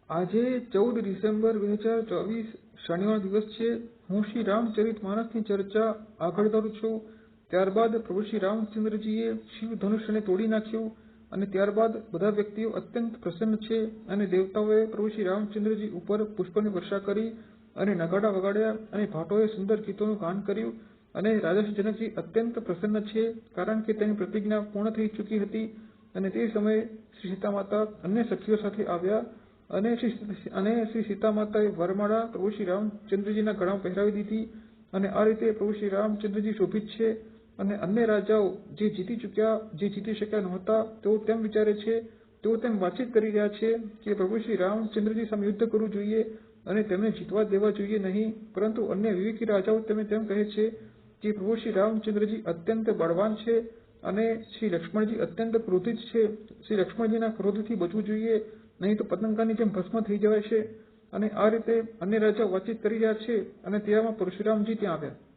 આજે 14 ડિસેમ્બર 2024 શનિવાર દિવસ છે. હું શ્રી રામચરિતમાનસની ચર્ચા આગળ કરું છું. ત્યારબાદ પ્રભુ શ્રી રામચંદ્રજીએ શિવ ધનુષ્યને તોડી નાખ્યું અને ત્યારબાદ બધા વ્યક્તિઓ અત્યંત પ્રસન્ન છે અને દેવતાઓએ પ્રભુ શ્રી રામચંદ્રજી ઉપર પુષ્પની વર્ષા કરી અને નગાડા વગાડ્યા અને ભાટોએ સુંદર ગીતોનું ગાન કર્યું અને રાજા શ્રી જનકજી અત્યંત પ્રસન્ન છે કારણ કે તેની પ્રતિજ્ઞા પૂર્ણ થઈ ચૂકી હતી અને તે સમયે શ્રી સીતા માતા અન્ય સખીઓ સાથે આવ્યા અને શ્રી સીતા માતાએ વરમાળા પ્રભુ શ્રી રામચંદ્રજીના ગળામાં પહેરાવી દીધી અને આ રીતે પ્રભુ શ્રી રામચંદ્રજી શોભિત છે. અને અન્ય રાજાઓ જે જીતી શક્યા નહોતા તેઓ તેમ વિચારે છે, તેઓ તેમ વાતચીત કરી રહ્યા છે કે પ્રભુ શ્રી રામચંદ્રજી સામે યુદ્ધ કરવું જોઈએ અને તેમને જીતવા દેવા જોઈએ નહીં. પરંતુ અન્ય વિવેકી રાજાઓ તેમ કહે છે કે પ્રભુ શ્રી રામચંદ્રજી અત્યંત બળવાન છે અને શ્રી લક્ષ્મણજી અત્યંત ક્રોધિત છે. શ્રી લક્ષ્મણજીના ક્રોધથી બચવું જોઈએ, નહીં તો પતંગની જેમ ભસ્મ થઈ જવાય છે. અને આ રીતે અન્ય રાજાઓ વાતચીત કરી રહ્યા છે અને તેવામાં પરશુરામજી ત્યાં આવ્યા.